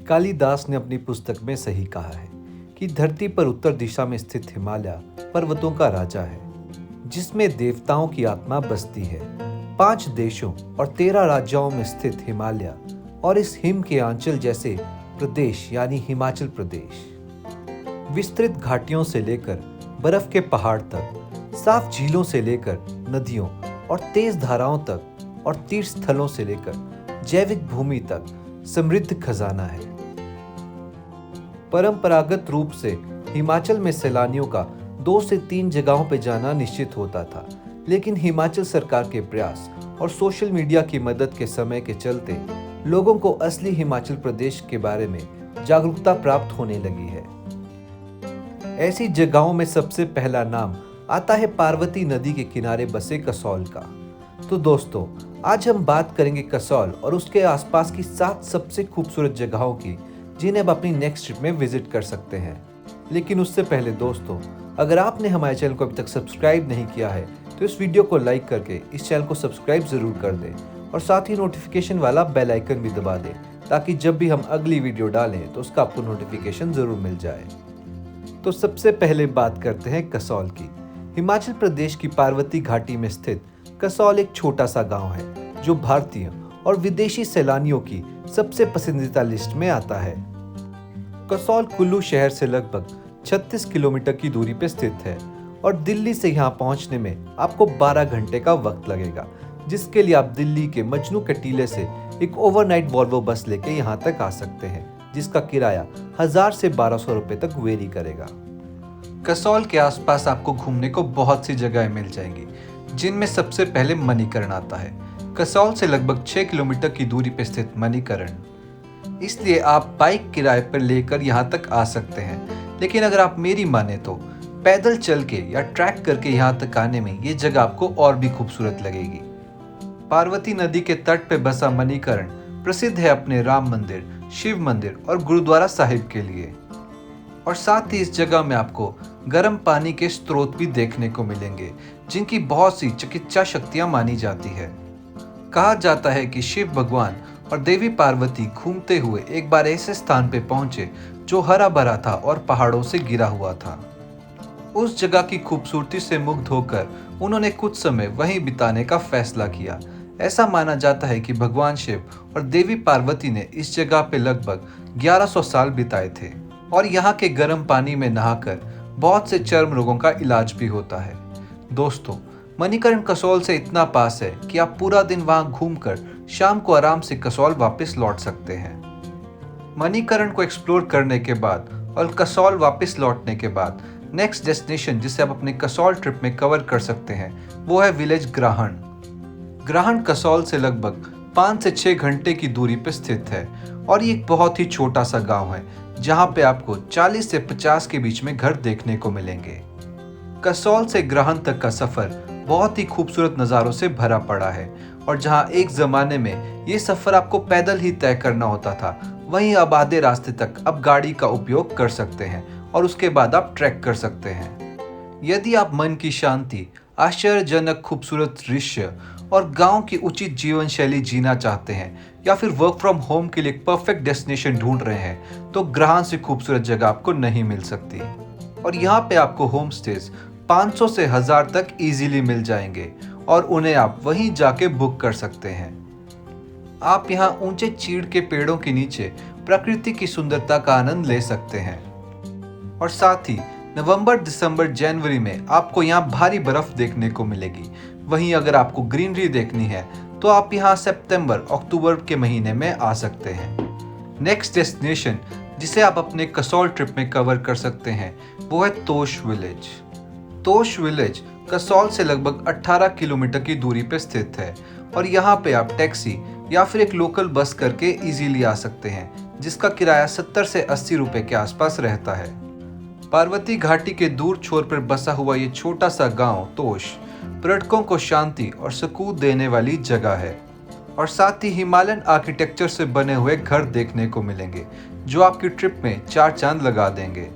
कालिदास ने अपनी पुस्तक में सही कहा है कि धरती पर उत्तर दिशा में स्थित हिमालय पर्वतों का राजा है, जिसमें देवताओं की आत्मा बसती है। 5 देशों और 13 राज्यों में स्थित हिमालय और इस हिम के आंचल जैसे प्रदेश यानी हिमाचल प्रदेश, विस्तृत घाटियों से लेकर बर्फ के पहाड़ तक, साफ झीलों से लेकर नदियों और तेज धाराओं तक, और तीर्थ स्थलों से लेकर जैविक भूमि तक समृद्ध खजाना है। परंपरागत रूप से हिमाचल में सैलानियों का 2 से 3 जगहों पर जाना निश्चित होता था, लेकिन हिमाचल सरकार के प्रयास और सोशल मीडिया की मदद के समय के चलते लोगों को असली हिमाचल प्रदेश के बारे में जागरूकता प्राप्त होने लगी है। ऐसी जगहों में सबसे पहला नाम आता है पार्वती नदी के किनारे बसे कसौल का। तो दोस्तों, आज हम बात करेंगे कसौल और उसके आसपास की 7 सबसे खूबसूरत जगहों की, जिन्हें आप अपनी नेक्स्ट ट्रिप में विजिट कर सकते हैं। लेकिन उससे पहले दोस्तों, अगर आपने हमारे चैनल को अभी तक सब्सक्राइब नहीं किया है तो इस वीडियो को लाइक करके इस चैनल को सब्सक्राइब जरूर कर दें और साथ ही नोटिफिकेशन वाला बेल आइकन भी दबा दें, ताकि जब भी हम अगली वीडियो डालें तो उसका आपको नोटिफिकेशन जरूर मिल जाए। तो सबसे पहले बात करते हैं कसौल की। हिमाचल प्रदेश की पार्वती घाटी में स्थित कसौल एक छोटा सा गांव है जो भारतीय और विदेशी सैलानियों की सबसे पसंदीदा लिस्ट में आता है। कसौल कुल्लू शहर से लगभग 36 किलोमीटर की दूरी पर स्थित है और दिल्ली से यहाँ पहुँचने में आपको 12 घंटे का वक्त लगेगा, जिसके लिए आप दिल्ली के मजनू कटीले से एक ओवरनाइट वॉल्वो बस लेके यहाँ तक आ सकते हैं, जिसका किराया 1000 से 1200 रुपए तक वेरी करेगा। कसौल के आसपास आपको घूमने को बहुत सी जगहें मिल जाएंगी, जिनमें सबसे पहले मणिकर्ण आता है। कसौल से लगभग 6 किलोमीटर की दूरी पर स्थित मणिकर्ण, इसलिए आप बाइक किराए पर लेकर यहाँ तक आ सकते हैं। लेकिन अगर आप मेरी माने तो पैदल चल के या ट्रैक करके यहाँ तक आने में ये जगह आपको और भी खूबसूरत लगेगी। पार्वती नदी के तट पर बसा मणिकर्ण प्रसिद्ध है अपने राम मंदिर, शिव मंदिर और गुरुद्वारा साहिब के लिए, और साथ ही इस जगह में आपको गर्म पानी के स्रोत भी देखने को मिलेंगे, जिनकी बहुत सी चिकित्सा शक्तियां मानी जाती है। कहा जाता है कि शिव भगवान और देवी पार्वती घूमते हुए एक बार ऐसे स्थान पे पहुंचे जो हरा भरा था और पहाड़ों से घिरा हुआ था। उस जगह की खूबसूरती से मुग्ध होकर उन्होंने कुछ समय वहीं बिताने का फैसला किया। ऐसा माना जाता है कि भगवान शिव और देवी पार्वती ने इस जगह पे लगभग 1100 साल बिताए थे और यहाँ के गर्म पानी में नहाकर बहुत से चर्म रोगों का इलाज भी होता है। दोस्तों, मणिकर्ण कसौल से इतना पास है कि आप पूरा दिन वहाँ घूमकर शाम को आराम से कसौल वापस लौट सकते हैं। मणिकर्ण को एक्सप्लोर करने के बाद और कसौल वापस लौटने के बाद नेक्स्ट डेस्टिनेशन जिसे आप अपने कसौल ट्रिप में कवर कर सकते हैं वो है विलेज ग्राहण। ग्राहण कसौल से लगभग 5 से 6 घंटे की दूरी पर स्थित है और ये एक बहुत ही छोटा सा गांव है, जहां पे आपको 40 से 50 के बीच में घर देखने को मिलेंगे। कसौल से ग्राहण तक का सफर बहुत ही खूबसूरत नज़ारों से भरा पड़ा है, और जहां एक ज़माने में ये सफ़र आपको पैदल ही तय करना होता था, वहीं अब आधे रास्ते तक आप गाड़ी का उपयोग कर सकते हैं और उसके बाद आप ट्रैक कर सकते हैं। यदि आप मन की शांति, आश्चर्यजनक खूबसूरत दृश्य और गांव की उचित जीवन शैली जीना चाहते हैं, या फिर वर्क फ्रॉम होम के लिए एक परफेक्ट डेस्टिनेशन ढूंढ रहे हैं, तो ग्राहण से खूबसूरत जगह आपको नहीं मिल सकती। और यहाँ पे आपको होम स्टेज 500 से 1000 तक इजीली मिल जाएंगे और उन्हें आप वहीं जाके बुक कर सकते हैं। आप यहाँ ऊंचे चीड़ के पेड़ों के नीचे प्रकृति की सुंदरता का आनंद ले सकते हैं, और साथ ही नवंबर, दिसंबर, जनवरी में आपको यहाँ भारी बर्फ देखने को मिलेगी। वहीं अगर आपको ग्रीनरी देखनी है तो आप यहाँ सितंबर, अक्टूबर के महीने में आ सकते हैं। नेक्स्ट डेस्टिनेशन जिसे आप अपने कसौल ट्रिप में कवर कर सकते हैं वो है तोश विलेज। तोश विलेज कसौल से लगभग 18 किलोमीटर की दूरी पर स्थित है और यहाँ पे आप टैक्सी या फिर एक लोकल बस करके इजीली आ सकते हैं, जिसका किराया 70 से 80 रुपए के आसपास रहता है। पार्वती घाटी के दूर छोर पर बसा हुआ ये छोटा सा गांव तोश पर्यटकों को शांति और सुकून देने वाली जगह है, और साथ ही हिमालयन आर्किटेक्चर से बने हुए घर देखने को मिलेंगे जो आपकी ट्रिप में 4 चांद लगा देंगे।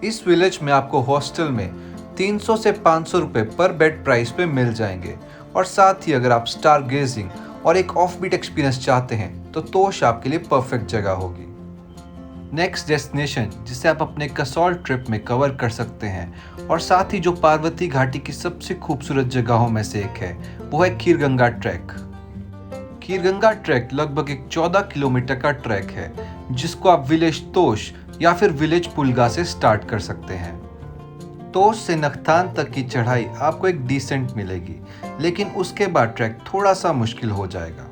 इस विलेज में आपको हॉस्टल में 300 से 500 रुपए पर बेड प्राइस पे मिल जाएंगे, और साथ ही अगर आप स्टार गेजिंग और एक ऑफ बीट एक्सपीरियंस चाहते हैं तो तोश आपके लिए परफेक्ट जगह होगी। नेक्स्ट डेस्टिनेशन जिसे आप अपने कसौल ट्रिप में कवर कर सकते हैं और साथ ही जो पार्वती घाटी की सबसे खूबसूरत जगहों में से एक है वो है खीरगंगा ट्रैक। खीरगंगा ट्रैक लगभग एक 14 किलोमीटर का ट्रैक है जिसको आप विलेज तोश या फिर विलेज पुलगा से स्टार्ट कर सकते हैं। तोश से नखतान तक की चढ़ाई आपको एक डिसेंट मिलेगी, लेकिन उसके बाद ट्रैक थोड़ा सा मुश्किल हो जाएगा।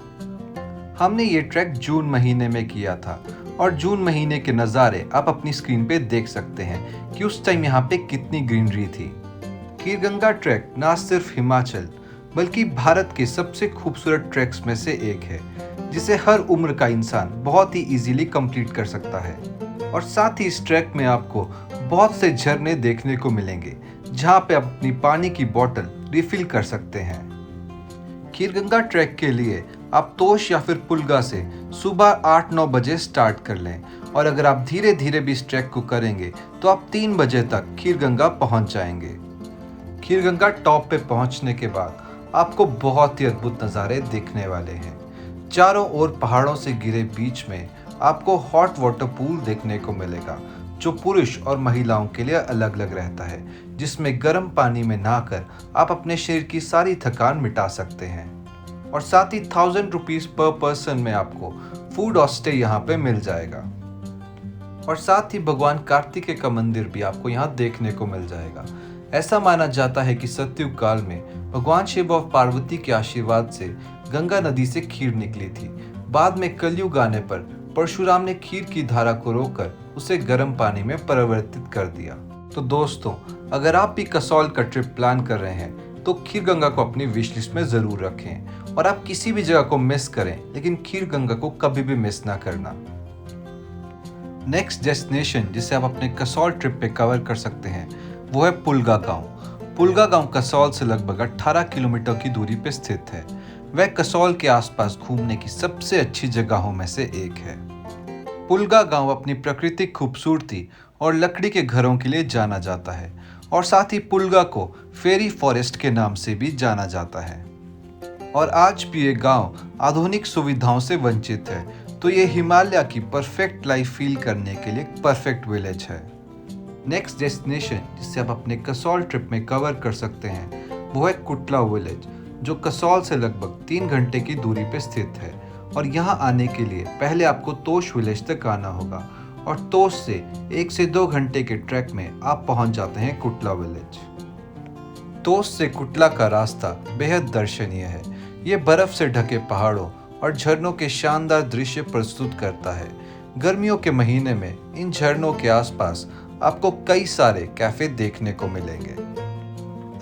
हमने ये ट्रैक जून महीने में किया था और जून महीने के नज़ारे आप अपनी स्क्रीन पे देख सकते हैं कि उस टाइम यहाँ पे कितनी ग्रीनरी थी। खीरगंगा ट्रैक ना सिर्फ हिमाचल बल्कि भारत के सबसे खूबसूरत ट्रैक्स में से एक है जिसे हर उम्र का इंसान बहुत ही इजीली कंप्लीट कर सकता है। और साथ ही इस ट्रैक में आपको बहुत से झरने देखने को मिलेंगे जहाँ पे आप अपनी पानी की बोतल रिफिल कर सकते हैं। खीरगंगा ट्रैक के लिए आप तोश या फिर पुलगा से सुबह 8-9 बजे स्टार्ट कर लें और अगर आप धीरे धीरे भी इस ट्रैक को करेंगे तो आप 3 बजे तक खीरगंगा पहुंच जाएंगे। खीरगंगा टॉप पे पहुंचने के बाद आपको बहुत ही अद्भुत नज़ारे देखने वाले हैं। चारों ओर पहाड़ों से घिरे बीच में आपको हॉट वाटर पूल देखने को मिलेगा जो पुरुष और महिलाओं के लिए अलग अलग रहता है, जिसमें गर्म पानी में नहाकर आप अपने शरीर की सारी थकान मिटा सकते हैं। और साथ ही 1000 रुपीज़ पर पर्सन में आपको फूड और स्टे यहाँ पे मिल जाएगा। और साथ ही भगवान कार्तिकेय का मंदिर भी आपको यहाँ देखने को मिल जाएगा। ऐसा माना जाता है कि सतयुग काल में भगवान शिव और पार्वती के आशीर्वाद से गंगा नदी से खीर निकली थी। बाद में कलयुग आने पर परशुराम ने खीर की धारा को रोककर उसे गर्म पानी में परिवर्तित कर दिया। तो दोस्तों, अगर आप भी कसौल का ट्रिप प्लान कर रहे हैं तो खीरगंगा को अपनी विश लिस्ट में ज़रूर रखें और आप किसी भी जगह को मिस करें लेकिन खीरगंगा को कभी भी मिस ना करना। नेक्स्ट डेस्टिनेशन जिसे आप अपने कसौल ट्रिप पे कवर कर सकते हैं वो है पुलगा गांव। पुलगा गांव कसौल से लगभग 18 किलोमीटर की दूरी पे स्थित है। वह कसौल के आसपास घूमने की सबसे अच्छी जगहों में से एक है। पुलगा गांव अपनी प्राकृतिक खूबसूरती और लकड़ी के घरों के लिए जाना जाता है और साथ ही पुलगा को फेरी फॉरेस्ट के नाम से भी जाना जाता है। और आज भी ये गांव आधुनिक सुविधाओं से वंचित है, तो ये हिमालय की परफेक्ट लाइफ फील करने के लिए परफेक्ट विलेज है। नेक्स्ट डेस्टिनेशन जिसे आप अपने कसौल ट्रिप में कवर कर सकते हैं वो है कुटला विलेज, जो कसौल से लगभग 3 घंटे की दूरी पर स्थित है। और यहाँ आने के लिए पहले आपको तोश विलेज तक आना होगा और तोश से 1 से 2 घंटे के ट्रैक में आप पहुँच जाते हैं कुटला विलेज। तोश से कुटला का रास्ता बेहद दर्शनीय है। ये बर्फ से ढके पहाड़ों और झरनों के शानदार दृश्य प्रस्तुत करता है। गर्मियों के महीने में इन झरनों के आसपास आपको कई सारे कैफे देखने को मिलेंगे।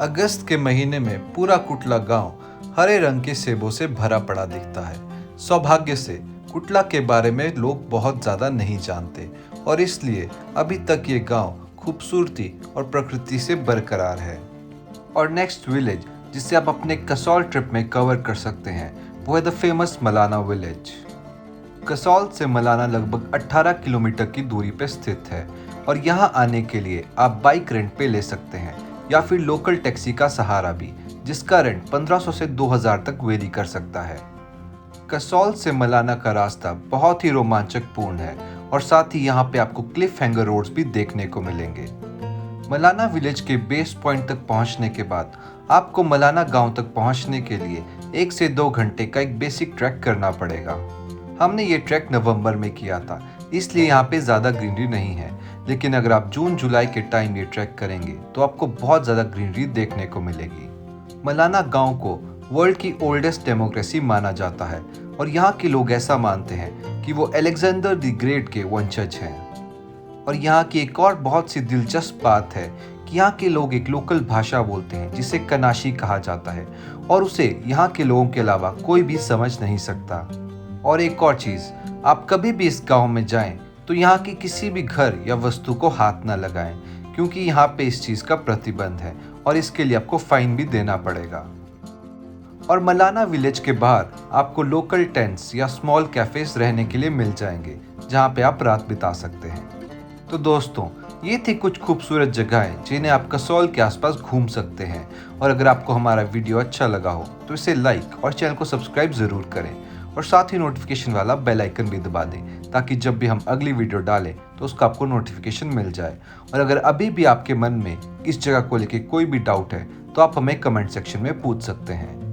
अगस्त के महीने में पूरा कुटला गांव हरे रंग के सेबों से भरा पड़ा दिखता है। सौभाग्य से कुटला के बारे में लोग बहुत ज़्यादा नहीं जानते और इसलिए अभी तक ये गांव खूबसूरती और प्रकृति से बरकरार है। और नेक्स्ट विलेज जिसे आप अपने कसौल ट्रिप में कवर कर सकते हैं वो है the famous Malana village. Kasol से मलाना लगभग 18 किलोमीटर की दूरी पर स्थित है और यहाँ आने के लिए आप बाइक रेंट पे ले सकते हैं या फिर लोकल टैक्सी का सहारा भी, जिसका रेंट 1500 से 2000 तक वेरी कर सकता है। कसौल से मलाना का रास्ता बहुत ही रोमांचक पूर्ण है और साथ ही यहाँ पे आपको क्लिफ हैंगर रोड्स भी देखने को मिलेंगे। मलाना विलेज के बेस पॉइंट तक पहुँचने के बाद आपको मलाना गांव तक पहुँचने के लिए 1 से 2 घंटे का एक बेसिक ट्रैक करना पड़ेगा। हमने ये ट्रैक नवंबर में किया था, इसलिए यहाँ पे ज़्यादा ग्रीनरी नहीं है, लेकिन अगर आप जून जुलाई के टाइम ये ट्रैक करेंगे तो आपको बहुत ज़्यादा ग्रीनरी देखने को मिलेगी। मलाना गांव को वर्ल्ड की ओल्डेस्ट डेमोक्रेसी माना जाता है और यहाँ के लोग ऐसा मानते हैं कि वो अलेक्जेंडर द ग्रेट के वंशज हैं। और यहाँ की एक और बहुत सी दिलचस्प बात है कि यहाँ के लोग एक लोकल भाषा बोलते हैं जिसे कनाशी कहा जाता है और उसे यहाँ के लोगों के अलावा कोई भी समझ नहीं सकता। और एक और चीज़, आप कभी भी इस गांव में जाएं तो यहाँ की किसी भी घर या वस्तु को हाथ ना लगाएं, क्योंकि यहाँ पे इस चीज़ का प्रतिबंध है और इसके लिए आपको फाइन भी देना पड़ेगा। और मलाना विलेज के बाहर आपको लोकल टेंट्स या स्मॉल कैफेज रहने के लिए मिल जाएंगे जहाँ पे आप रात बिता सकते हैं। तो दोस्तों, ये थी कुछ खूबसूरत जगहें जिन्हें आप कसौल के आसपास घूम सकते हैं। और अगर आपको हमारा वीडियो अच्छा लगा हो तो इसे लाइक और चैनल को सब्सक्राइब ज़रूर करें और साथ ही नोटिफिकेशन वाला बेल आइकन भी दबा दें ताकि जब भी हम अगली वीडियो डालें तो उसका आपको नोटिफिकेशन मिल जाए। और अगर अभी भी आपके मन में इस जगह को लेके कोई भी डाउट है तो आप हमें कमेंट सेक्शन में पूछ सकते हैं।